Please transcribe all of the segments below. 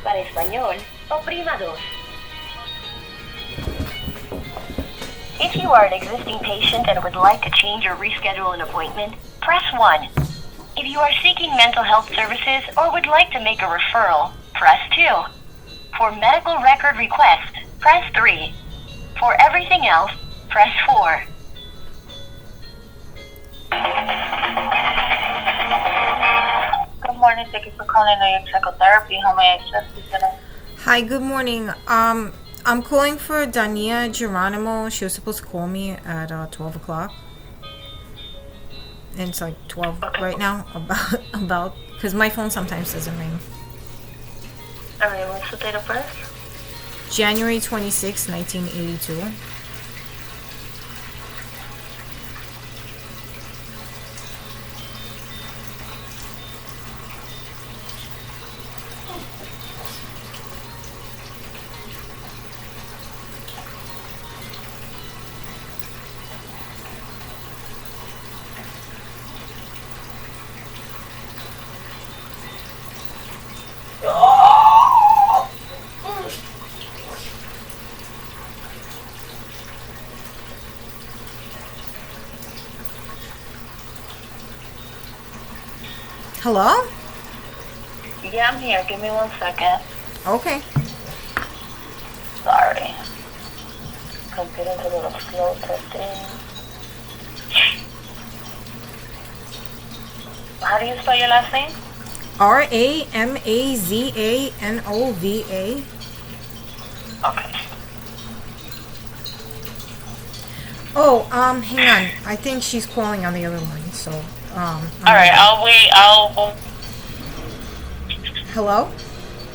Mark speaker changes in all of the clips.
Speaker 1: Para español, oprima dos. If you are an existing patient and would like to change or reschedule an appointment, press 1. If you are seeking mental health services or would like to make a referral, press 2. For medical record request, press 3. For everything else, press 4. Good morning. Thank you for calling New Psychotherapy. How may I assist you today?
Speaker 2: Hi, good morning. I'm calling for Dania Geronimo. She was supposed to call me at 12 o'clock. And it's like 12 right now. About because my phone sometimes doesn't ring.
Speaker 1: Alright, what's the date of birth?
Speaker 2: January 26, 1982. Hello?
Speaker 1: Yeah, I'm here. Give me 1 second.
Speaker 2: Okay.
Speaker 1: Sorry. Computer's a little slow today. How do you spell your last name?
Speaker 2: Ramazanova.
Speaker 1: Okay.
Speaker 2: Oh, hang on. I think she's calling on the other line, so,
Speaker 1: Alright, I'll wait.
Speaker 2: Hello?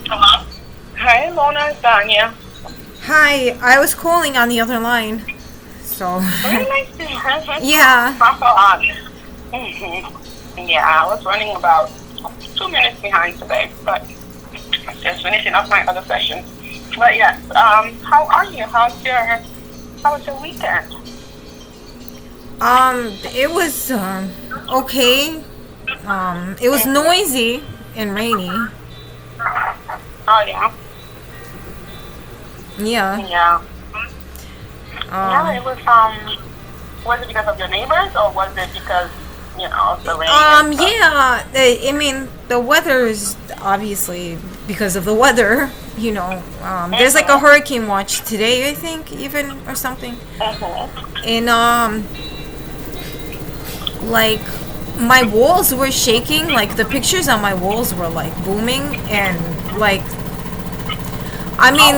Speaker 1: Hello? Hi, Mona. It's Danya.
Speaker 2: Hi, I was calling on the other line, so...
Speaker 1: Really?
Speaker 2: Yeah.
Speaker 1: Yeah, I was running about 2 minutes behind today, but just finishing up my other session. But yes, how are you? How was your weekend?
Speaker 2: It was, okay. It was noisy and rainy.
Speaker 1: Oh, yeah?
Speaker 2: Yeah.
Speaker 1: Yeah. Yeah, it was it because of your neighbors, or was it because, of the rain? And stuff?
Speaker 2: Yeah. I mean, the weather is obviously because of the weather, There's like a hurricane watch today, I think, even, or something. And, like, my walls were shaking, like, the pictures on my walls were, like, booming, and, like, I mean,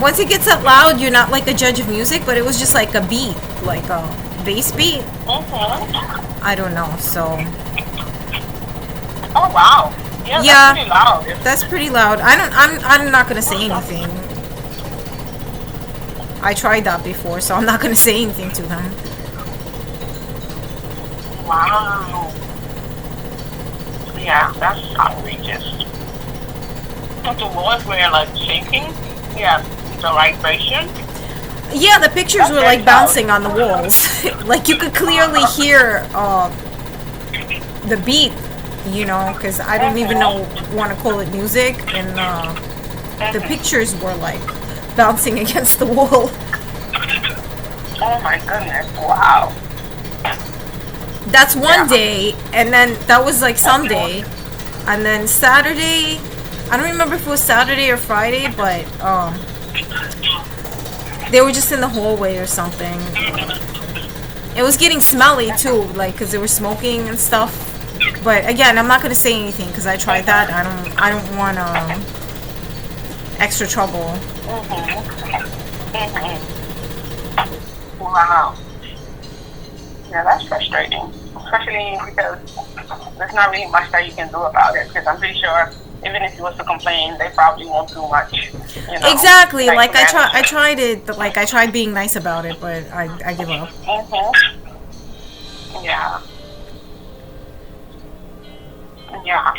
Speaker 2: once it gets up loud, you're not, like, a judge of music, but it was just, like, a beat, like a bass beat. I don't know, so...
Speaker 1: Oh, wow. Yeah,
Speaker 2: Yeah,
Speaker 1: that's pretty loud.
Speaker 2: that's pretty loud. I'm not gonna say anything. I tried that before, so I'm not gonna say anything to them.
Speaker 1: Wow. Yeah, that's outrageous. But the walls were like shaking. Yeah, the vibration.
Speaker 2: Yeah, the pictures were like bouncing on the walls. Like you could clearly hear the beat, because I don't even want to call it music, and the pictures were like bouncing against the wall.
Speaker 1: Oh my goodness! Wow.
Speaker 2: That's one day, and then that was like Sunday, and then Saturday, I don't remember if it was Saturday or Friday, but they were just in the hallway or something. It was getting smelly too, like, because they were smoking and stuff. But again, I'm not gonna say anything because I tried that. I don't want extra trouble.
Speaker 1: Wow. Yeah, that's frustrating. Especially because there's not really much that you can do about it. Because I'm pretty sure even if you was to complain, they probably won't do much.
Speaker 2: Exactly. Like I tried it. Like I tried being nice about it, but I give up.
Speaker 1: Yeah. Yeah.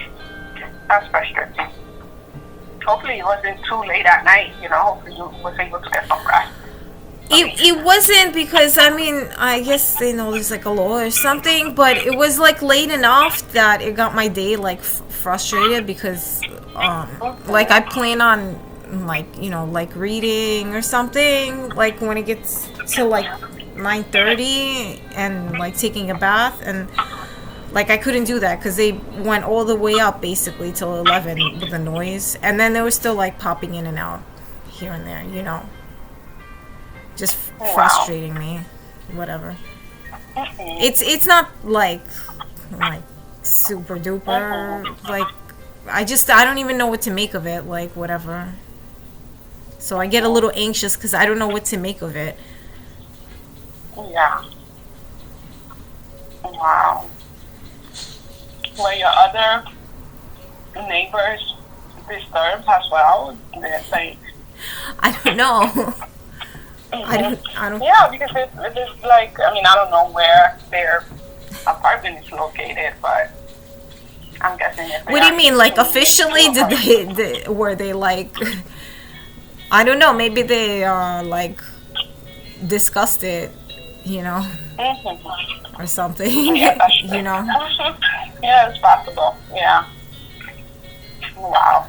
Speaker 1: That's frustrating. Hopefully it wasn't too late at night. Hopefully you was able to get some rest.
Speaker 2: It wasn't because, I mean, I guess they know there's like a law or something, but it was like late enough that it got my day like frustrated because like I plan on like, you know, like reading or something, like when it gets to like 9:30 and like taking a bath, and like I couldn't do that because they went all the way up basically till 11 with the noise, and then they were still like popping in and out here and there, you know, just frustrating me. Whatever. It's not like super duper, like I don't even know what to make of it, like whatever. So I get a little anxious because I don't know what to make of it.
Speaker 3: Yeah. Wow. Were your other neighbors disturbed as well? Like,
Speaker 2: I don't know. I don't.
Speaker 3: Yeah, because it's like, I mean, I don't know where their apartment is located, but I'm guessing if they
Speaker 2: What do you mean? Like
Speaker 3: actually
Speaker 2: officially,
Speaker 3: live in
Speaker 2: were they like? I don't know. Maybe they like discussed it, you know, or something.
Speaker 3: Yeah, that's true.
Speaker 2: You know.
Speaker 3: Yeah, it's possible. Yeah. Wow.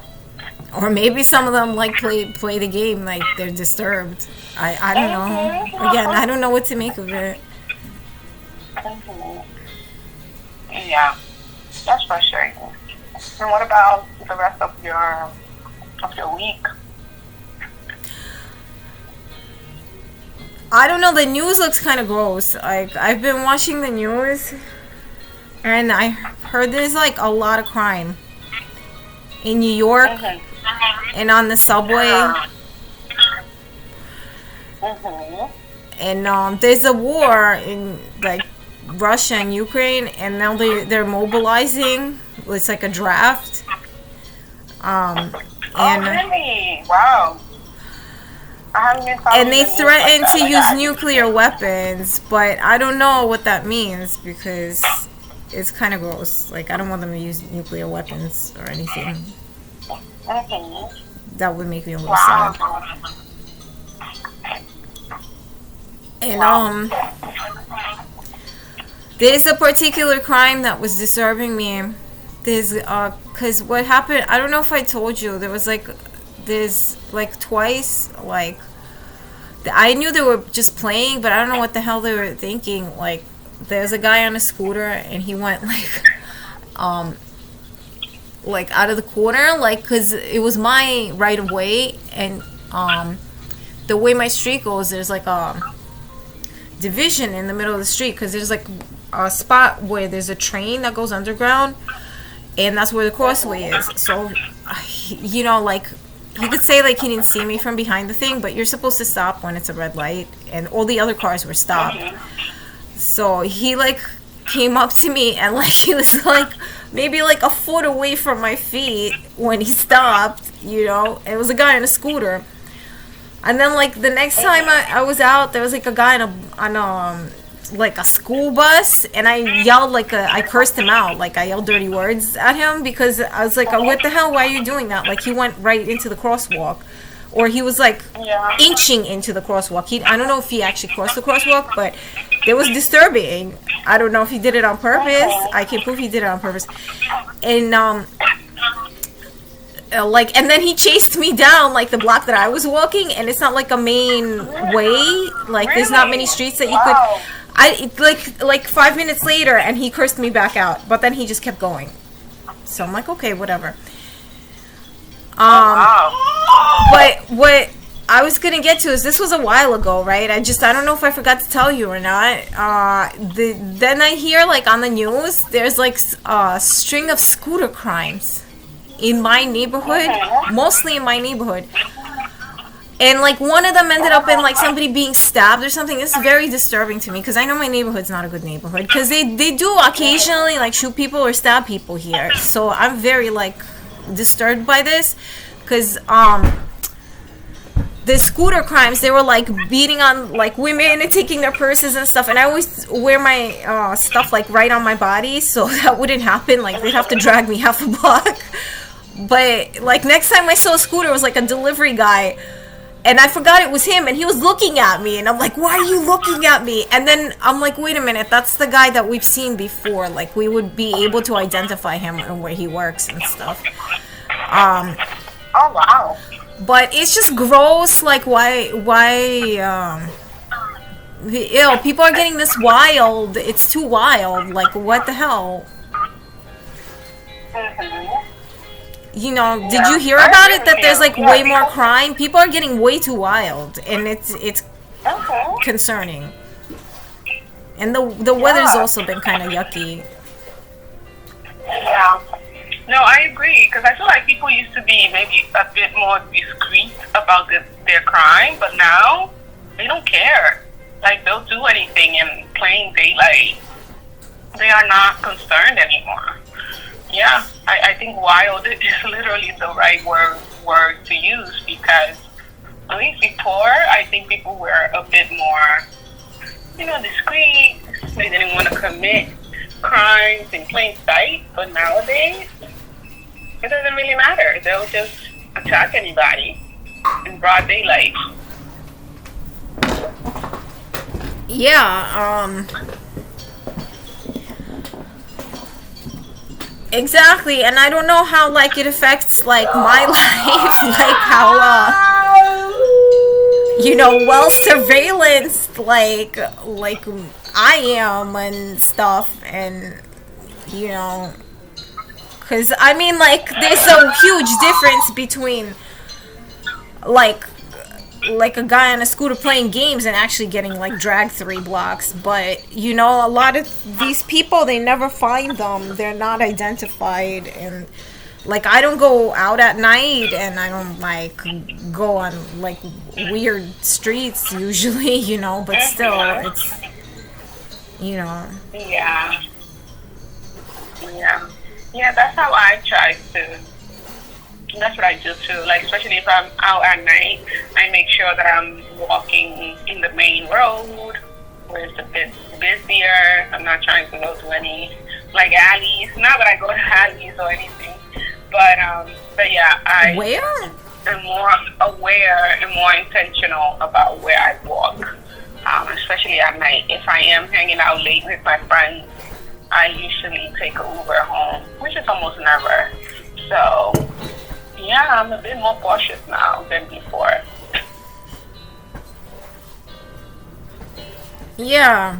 Speaker 2: Or maybe some of them like play the game like they're disturbed. I don't know. Again, I don't know what to make of it.
Speaker 3: Yeah, that's frustrating. And what about the rest of your week?
Speaker 2: I don't know. The news looks kind of gross. Like I've been watching the news, and I heard there's like a lot of crime in New York and on the subway. And there's a war in like Russia and Ukraine, and now they're mobilizing. It's like a draft. And
Speaker 3: Really? Wow. I haven't been following
Speaker 2: and they
Speaker 3: the news
Speaker 2: threaten
Speaker 3: like
Speaker 2: to
Speaker 3: that.
Speaker 2: use nuclear weapons, but I don't know what that means because it's kind of gross. Like I don't want them to use nuclear weapons or anything. That would make me a little sad. And there's a particular crime that was disturbing me. There's cause what happened, I don't know if I told you, there's like twice, like I knew they were just playing, but I don't know what the hell they were thinking. Like there's a guy on a scooter and he went like out of the corner, like cause it was my right of way, and the way my street goes, there's like a division in the middle of the street because there's like a spot where there's a train that goes underground, and that's where the crossway is. So you know, like you could say like he didn't see me from behind the thing, but you're supposed to stop when it's a red light, and all the other cars were stopped. So he like came up to me and like he was like maybe like a foot away from my feet when he stopped, you know. It was a guy on a scooter. And then like the next time I was out, there was like a guy on like a school bus, and I yelled I cursed him out, like I yelled dirty words at him because I was like, what the hell, why are you doing that? Like he went right into the crosswalk, or he was like inching into the crosswalk. I don't know if he actually crossed the crosswalk, but it was disturbing. I don't know if he did it on purpose. I can prove he did it on purpose. And like, and then he chased me down like the block that I was walking, and it's not like a main way, like there's not many streets that you could like 5 minutes later, and he cursed me back out, but then he just kept going. So I'm like, okay, whatever. But what I was gonna get to is, this was a while ago, right? I don't know if I forgot to tell you or not. Then I hear like on the news there's like a string of scooter crimes in my neighborhood, mostly in my neighborhood, and like one of them ended up in like somebody being stabbed or something. It's very disturbing to me because I know my neighborhood's not a good neighborhood, because they do occasionally like shoot people or stab people here. So I'm very like disturbed by this, because the scooter crimes, they were like beating on like women and taking their purses and stuff, and I always wear my stuff like right on my body, so that wouldn't happen. Like they'd have to drag me half a block. But like next time I saw a scooter, it was like a delivery guy, and I forgot it was him, and he was looking at me, and I'm like, why are you looking at me? And then I'm like, wait a minute, that's the guy that we've seen before. Like we would be able to identify him and where he works and stuff. Um,
Speaker 3: Oh wow.
Speaker 2: but it's just gross. Like, people are getting this wild. It's too wild. Like, what the hell?
Speaker 3: Mhm.
Speaker 2: You know, did
Speaker 3: Yeah,
Speaker 2: you hear
Speaker 3: I
Speaker 2: about
Speaker 3: agree
Speaker 2: it? That
Speaker 3: with
Speaker 2: there's
Speaker 3: you.
Speaker 2: like
Speaker 3: Yeah,
Speaker 2: way more
Speaker 3: because-
Speaker 2: crime. People are getting way too wild, and it's
Speaker 3: Mhm.
Speaker 2: concerning. And the weather's
Speaker 3: Yeah.
Speaker 2: also been kind of yucky.
Speaker 3: Yeah. No, I agree because I feel like people used to be maybe a bit more discreet about their crime, but now they don't care. Like they'll do anything in plain daylight. They are not concerned anymore. Yeah, I think wild is literally the right word to use because at least before I think people were a bit more, discreet. They didn't want to commit crimes in plain sight, but nowadays it doesn't really matter. They'll just attack anybody in broad daylight.
Speaker 2: Yeah, exactly. And I don't know how like it affects like my life, like how well surveillance like I am and stuff, and because I mean like there's a huge difference between like a guy on a scooter playing games and actually getting like dragged 3 blocks. But a lot of these people, they never find them, they're not identified, and like I don't go out at night and I don't like go on like weird streets usually, but still it's
Speaker 3: Yeah. That's how I try to. That's what I do too. Like especially if I'm out at night, I make sure that I'm walking in the main road where it's a bit busier. I'm not trying to go to any like alleys. Not that I go to alleys or anything, but yeah, I
Speaker 2: where
Speaker 3: am more aware and more intentional about where I walk, especially at night. If I am hanging out late with my friends, I usually take an Uber home, which is almost never. So. Yeah, I'm a bit more cautious now than before.
Speaker 2: yeah.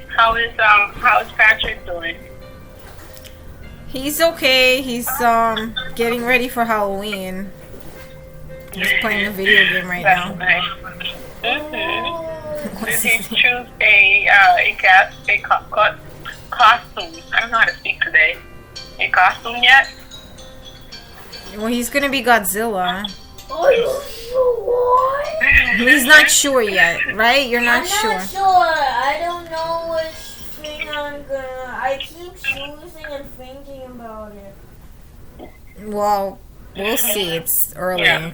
Speaker 3: How is Patrick doing?
Speaker 2: He's okay. He's getting ready for Halloween. He's playing a video game right now.
Speaker 3: Nice. Did he choose a costume? I don't know how to speak today. A costume yet?
Speaker 2: Well, he's gonna be Godzilla.
Speaker 4: Are you sure?
Speaker 2: He's not sure yet, right? You're not sure.
Speaker 4: I'm not sure. I don't know which thing I'm gonna. I keep choosing and thinking about it.
Speaker 2: Well, we'll see. It's early.
Speaker 3: Yeah.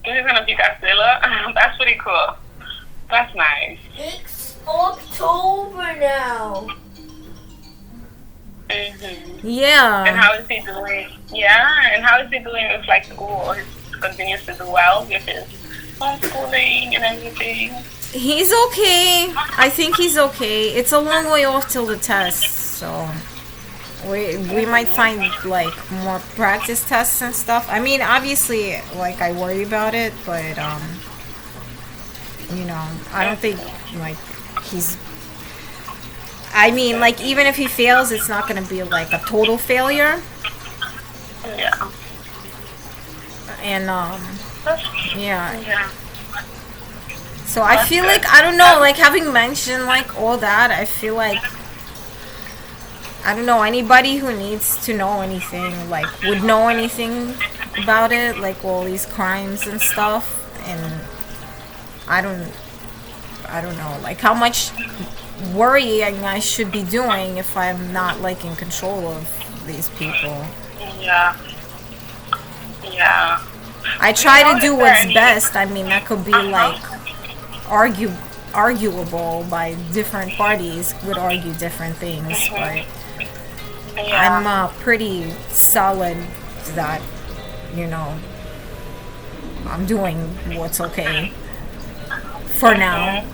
Speaker 3: He's gonna be Godzilla. That's pretty cool. That's nice.
Speaker 4: It's October now.
Speaker 3: Mm-hmm. And
Speaker 2: Yeah.
Speaker 3: how is he doing? Yeah, and how is he doing with like school? He continues to do well with his homeschooling and everything.
Speaker 2: He's okay. I think he's okay. It's a long way off till the test, so we might find like more practice tests and stuff. I mean, obviously, like I worry about it, but I don't think like he's. I mean, like even if he fails, it's not gonna be like a total failure.
Speaker 3: Yeah.
Speaker 2: And yeah.
Speaker 3: Yeah.
Speaker 2: So I feel like, I don't know, like having mentioned like all that, I feel like, I don't know, anybody who needs to know anything, like would know anything about it, like all these crimes and stuff, and I don't know, like how much worrying I should be doing if I'm not like in control of these people.
Speaker 3: Yeah. Yeah.
Speaker 2: I try to do what's best. I mean, that could be like arguable by different parties would argue different things, but I'm pretty solid that I'm doing what's okay for now.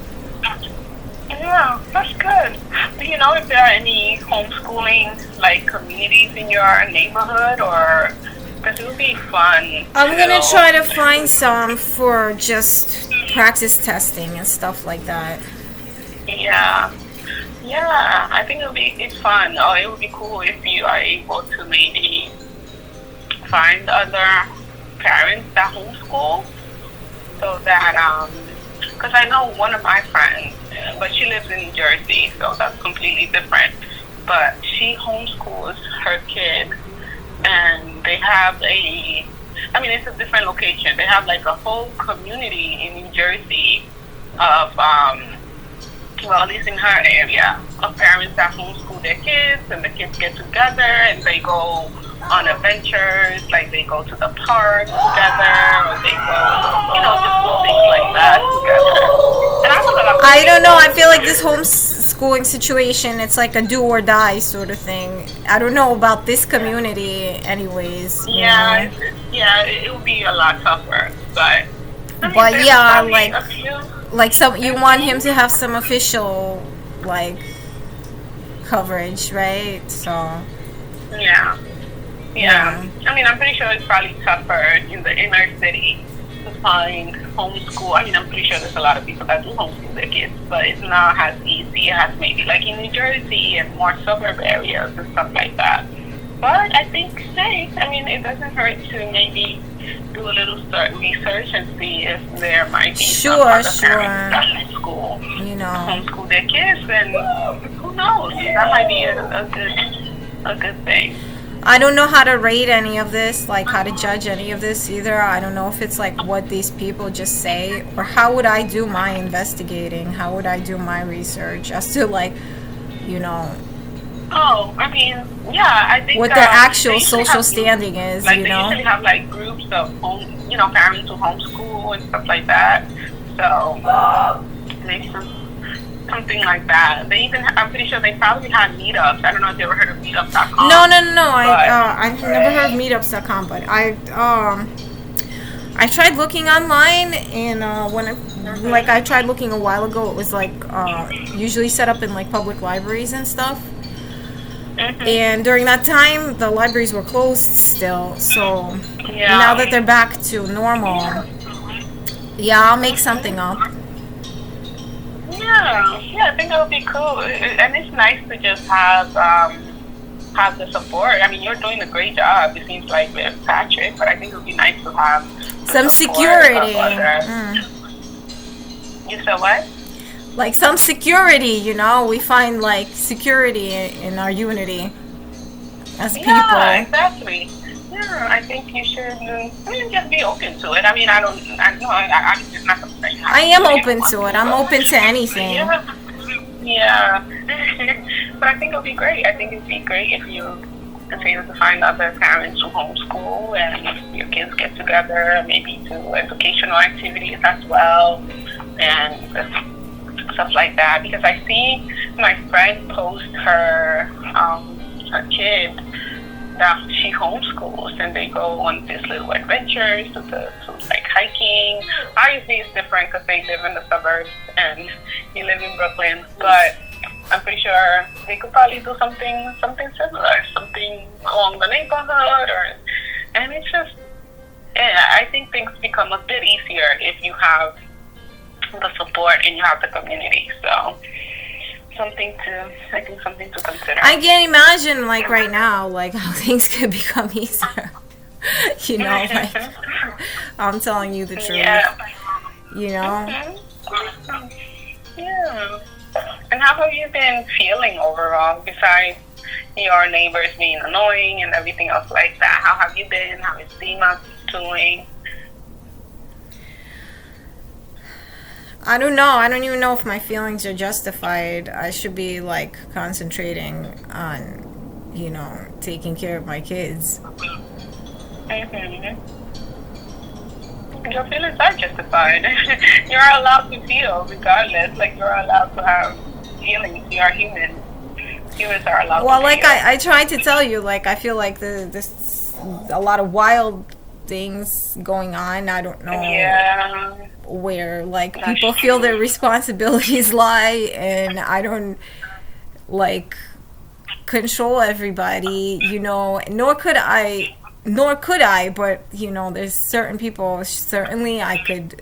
Speaker 3: Yeah, that's good. Do you know if there are any homeschooling like communities communities in your neighborhood, or because it would be fun.
Speaker 2: I'm gonna try to find some for just practice testing and stuff like that.
Speaker 3: Yeah. Yeah, I think it's fun. Oh, it would be cool if you are able to maybe find other parents that homeschool, so that because I know one of my friends, but she lives in Jersey, so that's completely different. But she homeschools her kid, and they have it's a different location. They have like a whole community in New Jersey of well, at least in her area, of parents that homeschool their kids, and the kids get together and they go on adventures, like they go to the park together, or they go, just do things like that together. And
Speaker 2: I don't know. I feel like this homeschooling situation, it's like a do or die sort of thing. I don't know about this community, anyways.
Speaker 3: Yeah, it would be a lot tougher, but.
Speaker 2: But yeah, like some, you want him to have some official like coverage, right? So
Speaker 3: yeah. I mean, I'm pretty sure it's probably tougher in the inner city to find homeschool. I mean, I'm pretty sure there's a lot of people that do homeschool their kids, but it's not as easy as maybe like in New Jersey and more suburb areas and stuff like that. But I think, it doesn't hurt to maybe do a little research and see if there might be some other parents that homeschool, homeschool their kids, and who knows? That might be a good thing.
Speaker 2: I don't know how to rate any of this, like how to judge any of this either. I don't know if it's like what these people just say, or how would I do my investigating? How would I do my research as to like,
Speaker 3: Oh, I mean, yeah, I think
Speaker 2: what their actual social standing is,
Speaker 3: Like, they usually have, like, groups of parents who homeschool and stuff like that. So, maybe something like that. I'm pretty sure they probably had meetups. I don't know if you ever heard of meetups.com.
Speaker 2: No. I've never heard of meetups.com, but I tried looking online, and when I tried looking a while ago, it was like usually set up in like public libraries and stuff. Mm-hmm. And during that time, the libraries were closed still. So now that they're back to normal, I'll make something up.
Speaker 3: Yeah, I think that would be cool. And it's nice to just have the support. I mean, you're doing a great job, it seems like, with Patrick, but I think it would be nice to have
Speaker 2: some security.
Speaker 3: You said what?
Speaker 2: Like some security, we find like security in our unity as people.
Speaker 3: Yeah, exactly. Yeah, I think you should just be open to it. I mean, I'm just not something.
Speaker 2: I am open to it. I'm open to anything.
Speaker 3: Yeah. But I think it would be great. I think it would be great if you was able to find other parents who homeschool and your kids get together, maybe do educational activities as well, and stuff like that, because I see my friend post her kid that she homeschools, and they go on these little adventures to like hiking. Obviously it's different because they live in the suburbs and you live in Brooklyn, but I'm pretty sure they could probably do something similar, something along the neighborhood, and it's just, I think things become a bit easier if you have the support and you have the community. So something to consider.
Speaker 2: I can't imagine like right now, like how things could become easier. Like I'm telling you the truth.
Speaker 3: Yeah. Yeah. And how have you been feeling overall, besides your neighbors being annoying and everything else like that? How have you been? How is Dima doing?
Speaker 2: I don't know. I don't even know if my feelings are justified. I should be like concentrating on, taking care of my kids.
Speaker 3: Mm-hmm. Your feelings are justified. You're allowed to feel, regardless. Like, you're allowed to have feelings. You are human. Humans are allowed to feel.
Speaker 2: Well, like I tried to tell you, like I feel like there's a lot of wild things going on. I don't know.
Speaker 3: Yeah.
Speaker 2: Where like people feel their responsibilities lie, and I don't like control everybody, you know, nor could I, but, you know, there's certain people, certainly I could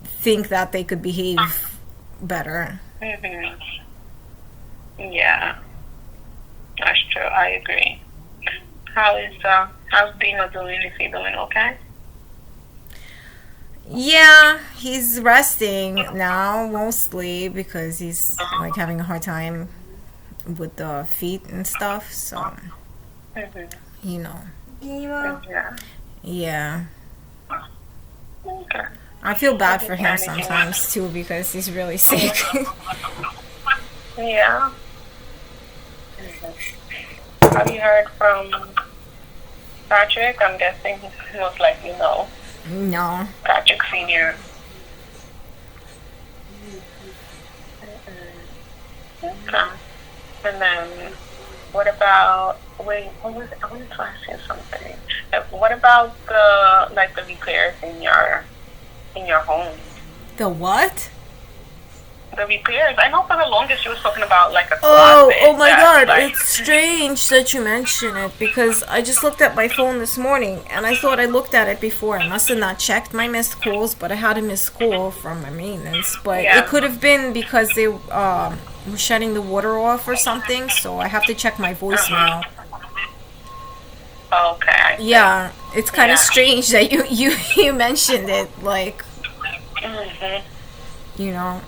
Speaker 2: think that they could behave better.
Speaker 3: Yeah, that's true. I agree. How's Dino doing? Is he doing okay?
Speaker 2: Yeah, he's resting now mostly because he's like having a hard time with the feet and stuff. So, you know,
Speaker 4: Dino.
Speaker 2: yeah.
Speaker 3: Okay.
Speaker 2: I feel bad for him sometimes too because he's really sick.
Speaker 3: Yeah. Have you heard from Patrick? I'm guessing most likely no.
Speaker 2: No.
Speaker 3: Patrick Senior. Okay. And then, what about? Wait, what was? I wanted to ask you something. What about the repairs in your home?
Speaker 2: The what?
Speaker 3: The repairs. I know for the longest you was talking about like a
Speaker 2: Oh,
Speaker 3: closet.
Speaker 2: oh my
Speaker 3: that's,
Speaker 2: God!
Speaker 3: like-
Speaker 2: It's strange that you mention it because I just looked at my phone this morning and I thought I looked at it before. I must have not checked my missed calls, but I had a missed call from my maintenance. But
Speaker 3: Yeah.
Speaker 2: it could have been because they were shutting the water off or something. So I have to check my voicemail.
Speaker 3: Okay. I see.
Speaker 2: Yeah, it's kind of
Speaker 3: Yeah.
Speaker 2: strange that you mentioned it. Like,
Speaker 3: Mhm.
Speaker 2: you know,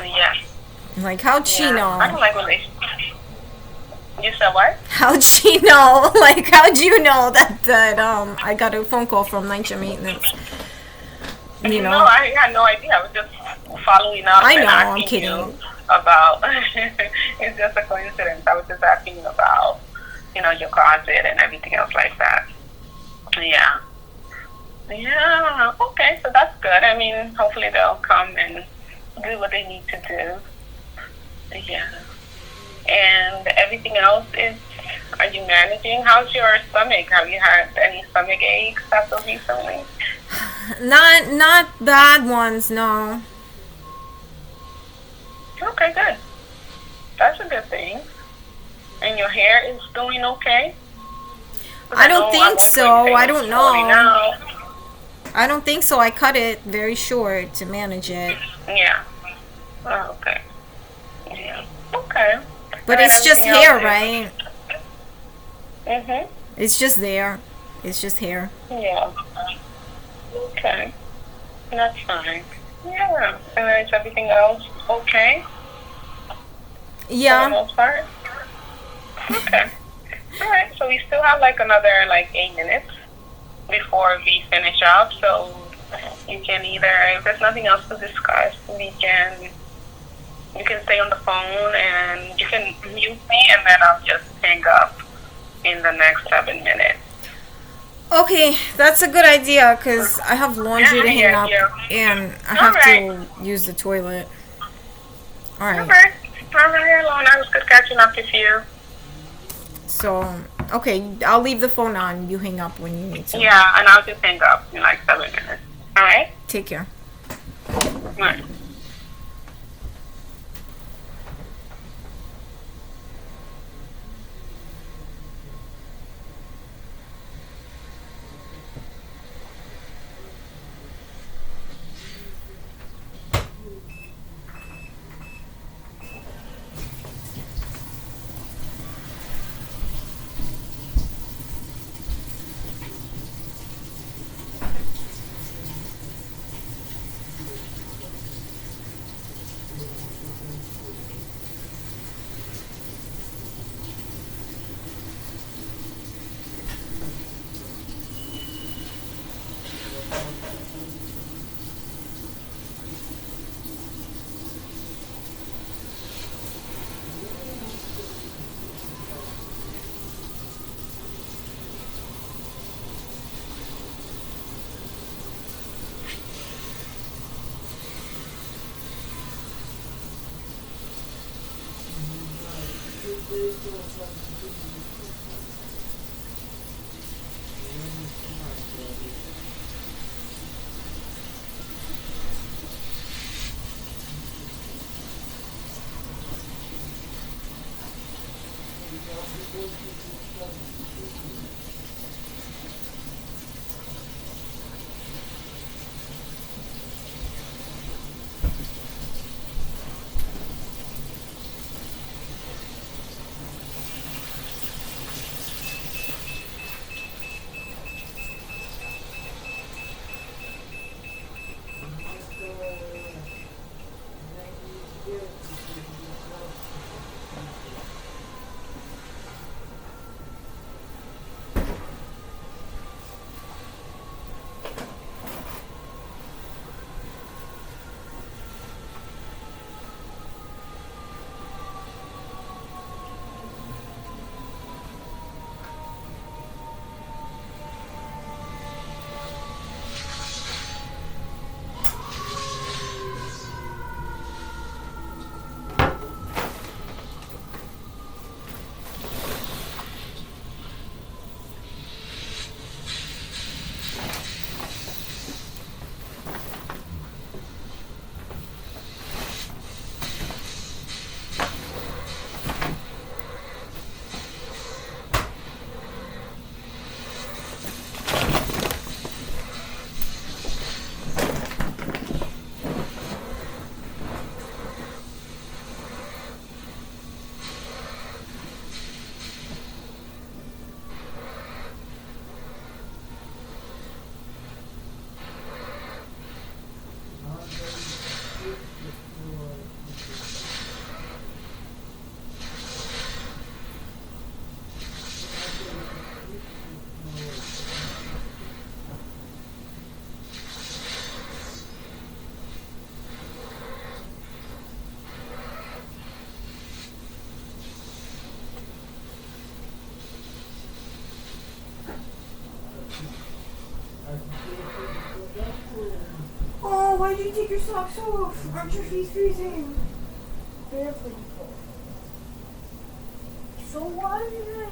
Speaker 3: Yeah.
Speaker 2: like how'd she
Speaker 3: Yeah. I
Speaker 2: know?
Speaker 3: don't like when they. You said what?
Speaker 2: How'd she know? Like, how'd you know that I got a phone call from NYCHA maintenance? You know,
Speaker 3: No, I had no idea. I was just following up.
Speaker 2: I
Speaker 3: and
Speaker 2: know, I'm
Speaker 3: asking
Speaker 2: kidding.
Speaker 3: you about. It's just a coincidence. I was just asking you about, your closet and everything else like that. Yeah. Yeah. Okay, so that's good. I mean, hopefully they'll come and do what they need to do. Yeah. And everything else is. Are you managing? How's your stomach? Have you had any stomach aches as of recently?
Speaker 2: not bad ones, no.
Speaker 3: Okay, good. That's a good thing. And your hair is doing okay? 'Cause
Speaker 2: I don't
Speaker 3: know
Speaker 2: think
Speaker 3: at one point
Speaker 2: so.
Speaker 3: you
Speaker 2: I
Speaker 3: said
Speaker 2: don't
Speaker 3: it was 40
Speaker 2: know.
Speaker 3: now.
Speaker 2: I don't think so. I cut it very short to manage it.
Speaker 3: Yeah. Oh, okay. Yeah. Okay.
Speaker 2: But
Speaker 3: And
Speaker 2: it's just
Speaker 3: everything
Speaker 2: hair,
Speaker 3: else
Speaker 2: right?
Speaker 3: Mhm.
Speaker 2: It's just there. It's just hair.
Speaker 3: Yeah. Okay. That's fine. Yeah. And then is everything else okay? For the
Speaker 2: Yeah.
Speaker 3: most part? Okay. All right. So we still have another 8 minutes before we finish up. So you can either, if there's nothing else to discuss, you can stay on the phone and you can mute me and then I'll just hang up in the next 7 minutes.
Speaker 2: Okay, that's a good idea because I have laundry to hang
Speaker 3: Yeah,
Speaker 2: up
Speaker 3: yeah.
Speaker 2: and I have
Speaker 3: Alright.
Speaker 2: to use the toilet. All right.
Speaker 3: Okay. All right, Alona. It was good catching up with you.
Speaker 2: So, okay, I'll leave the phone on. You hang up when you need to.
Speaker 3: Yeah, and I'll just hang up in 7 minutes. All right?
Speaker 2: Take care.
Speaker 3: All right.
Speaker 2: why did you take your socks off? Aren't your feet freezing?
Speaker 4: They're pretty cold. So why did I